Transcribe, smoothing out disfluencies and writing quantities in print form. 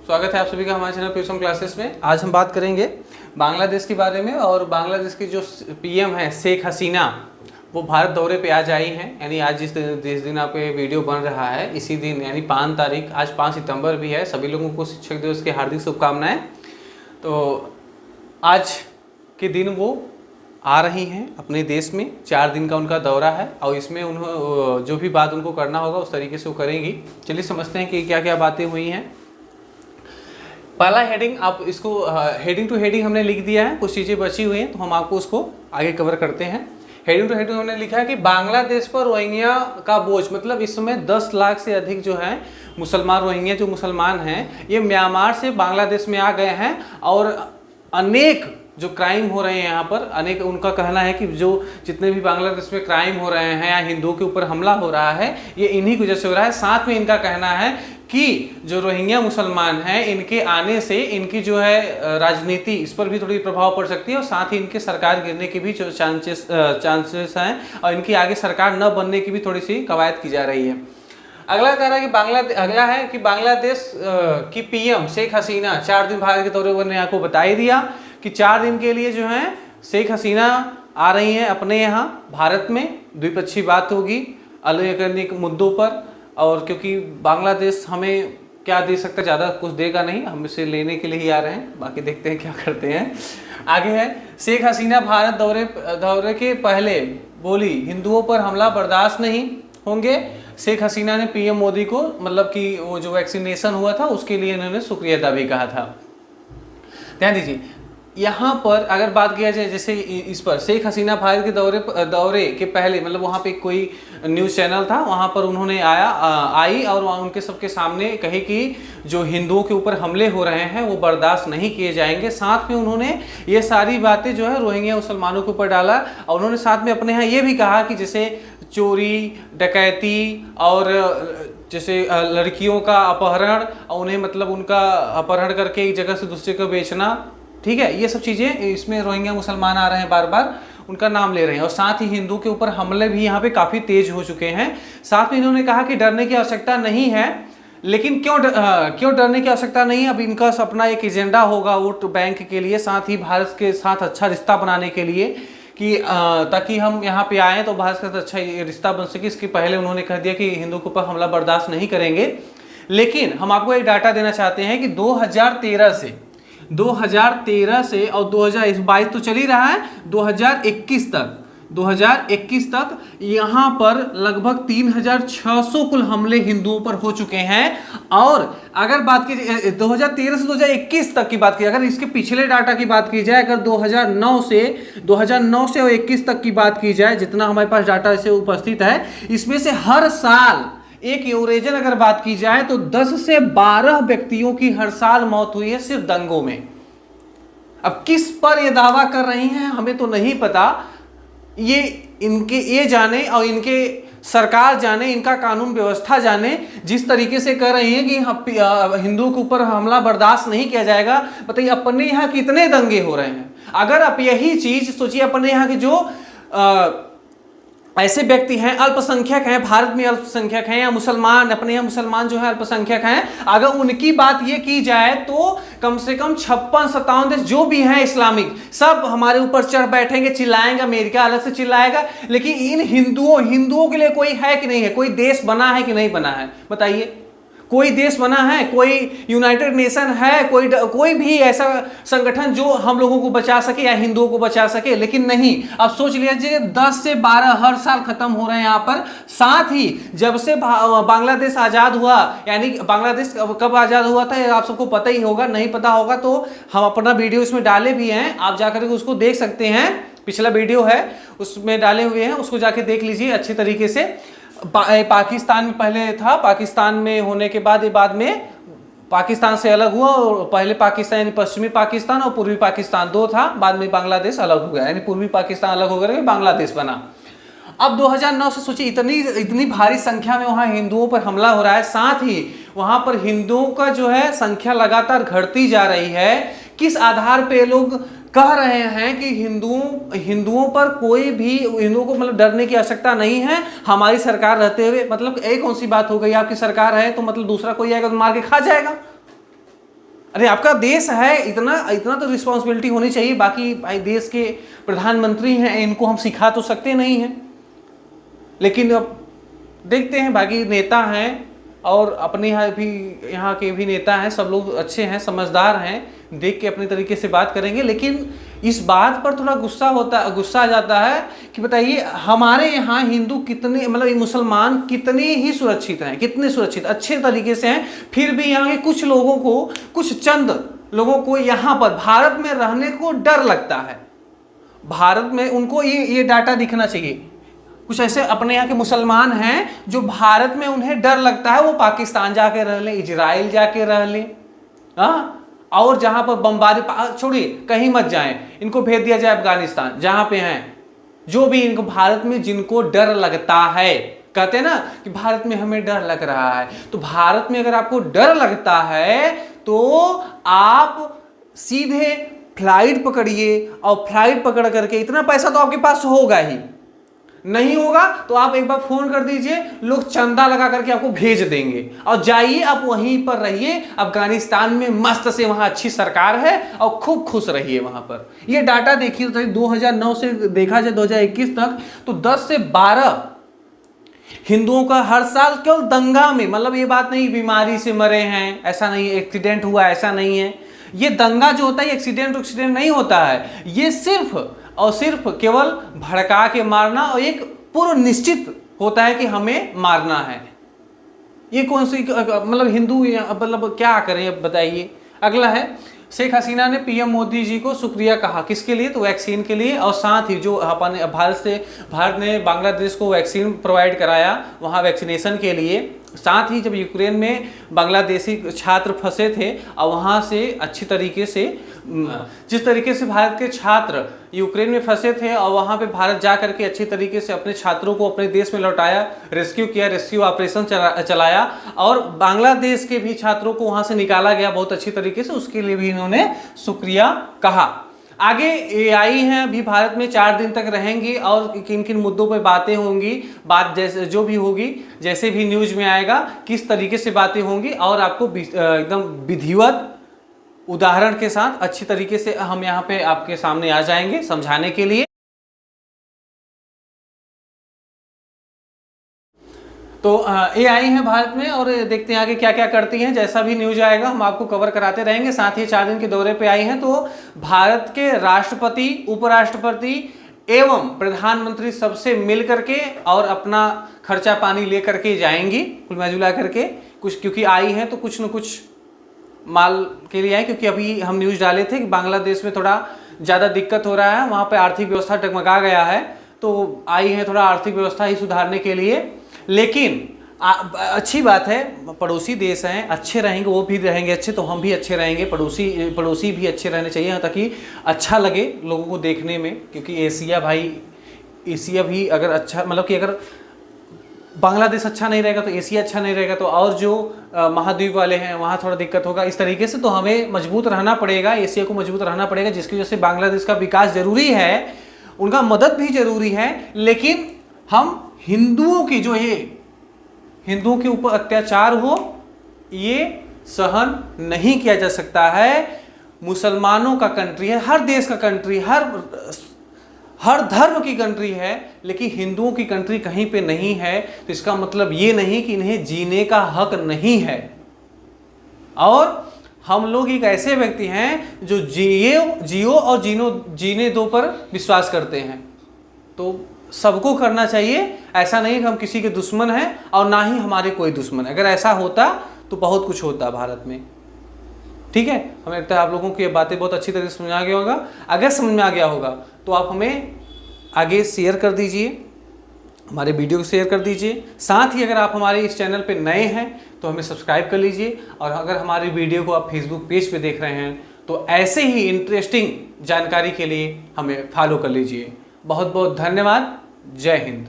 स्वागत है आप सभी का हमारे चैनल प्यूसम क्लासेस में। आज हम बात करेंगे बांग्लादेश के बारे में। और बांग्लादेश की जो पीएम है शेख हसीना, वो भारत दौरे पे आज आई हैं। यानी आज जिस दिन आप ये वीडियो बन रहा है इसी दिन यानी 5 तारीख, आज 5 सितंबर भी है। सभी लोगों को शिक्षक दिवस की हार्दिक शुभकामनाएं। तो आज के दिन वो आ रही हैं अपने देश में। 4 दिन का उनका दौरा है और इसमें उन्होंने जो भी बात उनको करना होगा उस तरीके से वो करेंगी। चलिए समझते हैं कि क्या क्या बातें हुई हैं। पहला हेडिंग, आप इसको हेडिंग टू हेडिंग हमने लिख दिया है, कुछ चीज़ें बची हुई हैं तो हम आपको उसको आगे कवर करते हैं। हेडिंग टू हेडिंग हमने लिखा है कि बांग्लादेश पर रोहिंग्या का बोझ, मतलब इस समय 10 लाख से अधिक जो है मुसलमान, रोहिंग्या जो मुसलमान हैं, ये म्यांमार से बांग्लादेश में आ गए हैं। और अनेक जो क्राइम हो रहे हैं यहाँ पर, अनेक, उनका कहना है कि जो जितने भी बांग्लादेश में क्राइम हो रहे हैं या हिंदुओं के ऊपर हमला हो रहा है ये इन्हीं की वजह से हो रहा है। साथ में इनका कहना है कि जो रोहिंग्या मुसलमान हैं इनके आने से इनकी जो है राजनीति, इस पर भी थोड़ी प्रभाव पड़ सकती है और साथ ही इनके सरकार गिरने के भी जो चांसेस हैं और इनकी आगे सरकार न बनने की भी थोड़ी सी कवायद की जा रही है। अगला कह रहा है कि बांग्लादेश की पीएम शेख हसीना 4 दिन भारत के दौरे पर, ने आपको बता ही दिया कि 4 दिन के लिए जो है शेख हसीना आ रही हैं अपने यहाँ भारत में। द्विपक्षीय बात होगी अलग अलग मुद्दों पर। और क्योंकि बांग्लादेश हमें क्या दे सकता है, ज़्यादा कुछ देगा नहीं, हम इसे लेने के लिए ही आ रहे हैं, बाकी देखते हैं क्या करते हैं। आगे है, शेख हसीना भारत दौरे के पहले बोली हिंदुओं पर हमला बर्दाश्त नहीं होंगे। शेख हसीना ने पीएम मोदी को, मतलब कि वो जो वैक्सीनेशन हुआ था उसके लिए इन्होंने शुक्रिया अदा भी कहा था। ध्यान दीजिए, यहाँ पर अगर बात किया जाए जैसे इस पर, शेख हसीना भारत के दौरे के पहले, मतलब वहाँ पे कोई न्यूज़ चैनल था, वहाँ पर उन्होंने आई और उनके सबके सामने कही कि जो हिंदुओं के ऊपर हमले हो रहे हैं वो बर्दाश्त नहीं किए जाएंगे। साथ में उन्होंने ये सारी बातें जो है रोहिंग्या मुसलमानों के ऊपर डाला और उन्होंने साथ में अपने यहाँ ये भी कहा कि जैसे चोरी डकैती और जैसे लड़कियों का अपहरण और उन्हें, मतलब उनका अपहरण करके एक जगह से दूसरी जगह बेचना, ठीक है, ये सब चीज़ें, इसमें रोहिंग्या मुसलमान आ रहे हैं, बार बार उनका नाम ले रहे हैं। और साथ ही हिंदू के ऊपर हमले भी यहाँ पे काफ़ी तेज हो चुके हैं। साथ में इन्होंने कहा कि डरने की आवश्यकता नहीं है। लेकिन क्यों डरने की आवश्यकता नहीं है? अब इनका अपना एक एजेंडा होगा वोट बैंक के लिए, साथ ही भारत के साथ अच्छा रिश्ता बनाने के लिए, कि ताकि हम यहाँ पे आएँ तो भारत के साथ अच्छा रिश्ता बन सके। इसके पहले उन्होंने कह दिया कि हिंदू के ऊपर हमला बर्दाश्त नहीं करेंगे। लेकिन हम आपको एक डाटा देना चाहते हैं कि 2013 से और 2022 तो चल ही रहा है, 2021 तक यहाँ पर लगभग 3600 कुल हमले हिंदुओं पर हो चुके हैं। और अगर बात की 2013 से 2021 तक की बात की, अगर इसके पिछले डाटा की बात की जाए, अगर 2009 से और 21 तक की बात की जाए, जितना हमारे पास डाटा इसे उपस्थित है, इसमें से हर साल एक एवरेजन अगर बात की जाए तो 10 से 12 व्यक्तियों की हर साल मौत हुई है सिर्फ दंगों में। अब किस पर ये दावा कर रही हैं हमें तो नहीं पता, ये जाने और इनके सरकार जाने, इनका कानून व्यवस्था जाने, जिस तरीके से कर रही हैं कि हिंदुओं के ऊपर हमला बर्दाश्त नहीं किया जाएगा। बताइए अपने यहाँ कितने दंगे हो रहे हैं। अगर आप यही चीज सोचिए, अपने यहाँ के जो ऐसे व्यक्ति हैं, अल्पसंख्यक हैं, भारत में अल्पसंख्यक हैं, या मुसलमान, अपने यहाँ मुसलमान जो है अल्पसंख्यक हैं, अगर उनकी बात ये की जाए तो कम से कम 56-57 देश जो भी हैं इस्लामिक, सब हमारे ऊपर चढ़ बैठेंगे, चिल्लाएंगे, अमेरिका अलग से चिल्लाएगा। लेकिन इन हिंदुओं के लिए कोई है कि नहीं है? कोई देश बना है कि नहीं बना है? बताइए, कोई देश बना है? कोई यूनाइटेड नेशन है? कोई भी ऐसा संगठन जो हम लोगों को बचा सके या हिंदुओं को बचा सके? लेकिन नहीं। अब सोच लीजिए 10 से 12 हर साल खत्म हो रहे हैं यहाँ पर। साथ ही जब से बांग्लादेश आज़ाद हुआ, यानी बांग्लादेश कब आज़ाद हुआ था आप सबको पता ही होगा, नहीं पता होगा तो हम अपना वीडियो इसमें डाले भी हैं, आप जाकर के उसको देख सकते हैं। पिछला वीडियो है उसमें डाले हुए हैं, उसको जाके देख लीजिए अच्छी तरीके से। पाकिस्तान में पहले था, पाकिस्तान में होने के बाद ये बाद में पाकिस्तान से अलग हुआ, और पहले पाकिस्तान यानी पश्चिमी पाकिस्तान और पूर्वी पाकिस्तान 2 था, बाद में बांग्लादेश अलग हो गया, यानी पूर्वी पाकिस्तान अलग हो गया, बांग्लादेश बना। अब 2009 से सोचिए इतनी भारी संख्या में वहाँ हिंदुओं पर हमला हो रहा है। साथ ही वहाँ पर हिंदुओं का जो है संख्या लगातार घटती जा रही है। किस आधार पे लोग कह रहे हैं कि हिंदुओं पर कोई भी, हिंदुओं को मतलब डरने की आवश्यकता नहीं है हमारी सरकार रहते हुए? मतलब एक कौन सी बात हो गई, आपकी सरकार है तो मतलब दूसरा कोई आएगा तो मार के खा जाएगा? अरे आपका देश है, इतना इतना तो रिस्पॉन्सिबिलिटी होनी चाहिए। बाकी भाई देश के प्रधानमंत्री हैं, इनको हम सिखा तो सकते नहीं हैं, लेकिन अब देखते हैं बाकी नेता हैं और अपने यहाँ के भी नेता हैं, सब लोग अच्छे हैं, समझदार हैं, देख के अपने तरीके से बात करेंगे। लेकिन इस बात पर थोड़ा गुस्सा आ जाता है कि बताइए हमारे यहाँ हिंदू कितने, मतलब मुसलमान कितने ही सुरक्षित हैं, कितने सुरक्षित अच्छे तरीके से हैं, फिर भी यहाँ के कुछ लोगों को, कुछ चंद लोगों को यहाँ पर भारत में रहने को डर लगता है। भारत में उनको ये डाटा दिखना चाहिए। कुछ ऐसे अपने यहाँ के मुसलमान हैं जो भारत में उन्हें डर लगता है, वो पाकिस्तान जाके रह लें, इजराइल जाके रह लें, हाँ, और जहां पर बमबारी, छोड़िए कहीं मत जाएं, इनको भेज दिया जाए अफगानिस्तान, जहां पे हैं, जो भी इनको भारत में जिनको डर लगता है, कहते हैं ना कि भारत में हमें डर लग रहा है, तो भारत में अगर आपको डर लगता है तो आप सीधे फ्लाइट पकड़िए, और फ्लाइट पकड़ करके, इतना पैसा तो आपके पास होगा ही, नहीं होगा तो आप एक बार फोन कर दीजिए, लोग चंदा लगा करके आपको भेज देंगे, और जाइए आप वहीं पर रहिए अफगानिस्तान में मस्त से, वहां अच्छी सरकार है और खूब खुश रहिए वहां पर। ये डाटा देखिए 2009 से देखा जाए 2021 तक, तो 10 से 12 हिंदुओं का हर साल केवल दंगा में, मतलब ये बात नहीं बीमारी से मरे हैं, ऐसा नहीं, एक्सीडेंट हुआ ऐसा नहीं है, ये दंगा जो होता है एक्सीडेंट नहीं होता है, ये सिर्फ और सिर्फ केवल भड़का के मारना, और एक पूर्व निश्चित होता है कि हमें मारना है। ये कौन सी, मतलब हिंदू, मतलब क्या करें अब बताइए। अगला है, शेख हसीना ने पीएम मोदी जी को शुक्रिया कहा, किसके लिए, तो वैक्सीन के लिए, और साथ ही जो अपन भारत ने बांग्लादेश को वैक्सीन प्रोवाइड कराया वहाँ वैक्सीनेशन के लिए, साथ ही जब यूक्रेन में बांग्लादेशी छात्र फंसे थे और वहाँ से अच्छी तरीके से, जिस तरीके से भारत के छात्र यूक्रेन में फंसे थे और वहाँ पे भारत जा करके अच्छी तरीके से अपने छात्रों को अपने देश में लौटाया, रेस्क्यू किया, रेस्क्यू ऑपरेशन चलाया, और बांग्लादेश के भी छात्रों को वहाँ से निकाला गया बहुत अच्छी तरीके से, उसके लिए भी इन्होंने शुक्रिया कहा। आगे एआई हैं, अभी भारत में 4 दिन तक रहेंगी, और किन किन मुद्दों पर बातें होंगी, बात जैसे जो भी होगी, जैसे भी न्यूज में आएगा किस तरीके से बातें होंगी, और आपको एकदम विधिवत उदाहरण के साथ अच्छी तरीके से हम यहाँ पे आपके सामने आ जाएंगे समझाने के लिए। तो एआई है भारत में, और देखते हैं आगे क्या क्या करती हैं, जैसा भी न्यूज आएगा हम आपको कवर कराते रहेंगे। साथ ही 4 दिन के दौरे पे आई हैं, तो भारत के राष्ट्रपति, उपराष्ट्रपति एवं प्रधानमंत्री सबसे मिल करके और अपना खर्चा पानी ले करके जाएंगी, कुल मिला करके कुछ, क्योंकि आई हैं तो कुछ न कुछ माल के लिए आए, क्योंकि अभी हम न्यूज डाले थे कि बांग्लादेश में थोड़ा ज़्यादा दिक्कत हो रहा है, वहाँ पे आर्थिक व्यवस्था डगमगा गया है, तो आई है थोड़ा आर्थिक व्यवस्था ही सुधारने के लिए। लेकिन अच्छी बात है, पड़ोसी देश हैं, अच्छे रहेंगे, वो भी रहेंगे अच्छे तो हम भी अच्छे रहेंगे, पड़ोसी भी अच्छे रहने चाहिए, ताकि अच्छा लगे लोगों को देखने में, क्योंकि एशिया भी अगर अच्छा, मतलब कि अगर बांग्लादेश अच्छा नहीं रहेगा तो एशिया अच्छा नहीं रहेगा, तो और जो महाद्वीप वाले हैं वहाँ थोड़ा दिक्कत होगा। इस तरीके से तो हमें मजबूत रहना पड़ेगा, एशिया को मजबूत रहना पड़ेगा, जिसकी वजह से बांग्लादेश का विकास जरूरी है, उनका मदद भी जरूरी है, लेकिन हम हिंदुओं की जो ये हिंदुओं के ऊपर अत्याचार हो, ये सहन नहीं किया जा सकता है। मुसलमानों का कंट्री है, हर देश का कंट्री, हर धर्म की कंट्री है, लेकिन हिंदुओं की कंट्री कहीं पे नहीं है, तो इसका मतलब ये नहीं कि इन्हें जीने का हक नहीं है। और हम लोग एक ऐसे व्यक्ति हैं जो जियो और जीने दो पर विश्वास करते हैं, तो सबको करना चाहिए। ऐसा नहीं कि हम किसी के दुश्मन हैं और ना ही हमारे कोई दुश्मन है, अगर ऐसा होता तो बहुत कुछ होता भारत में। ठीक है, हमें लगता है आप लोगों को ये बातें बहुत अच्छी तरह से समझ आ गया होगा। अगर समझ में आ गया होगा तो आप हमें आगे शेयर कर दीजिए, हमारे वीडियो को शेयर कर दीजिए। साथ ही अगर आप हमारे इस चैनल पे नए हैं तो हमें सब्सक्राइब कर लीजिए, और अगर हमारी वीडियो को आप फेसबुक पेज पे देख रहे हैं तो ऐसे ही इंटरेस्टिंग जानकारी के लिए हमें फॉलो कर लीजिए। बहुत बहुत धन्यवाद। जय हिंद।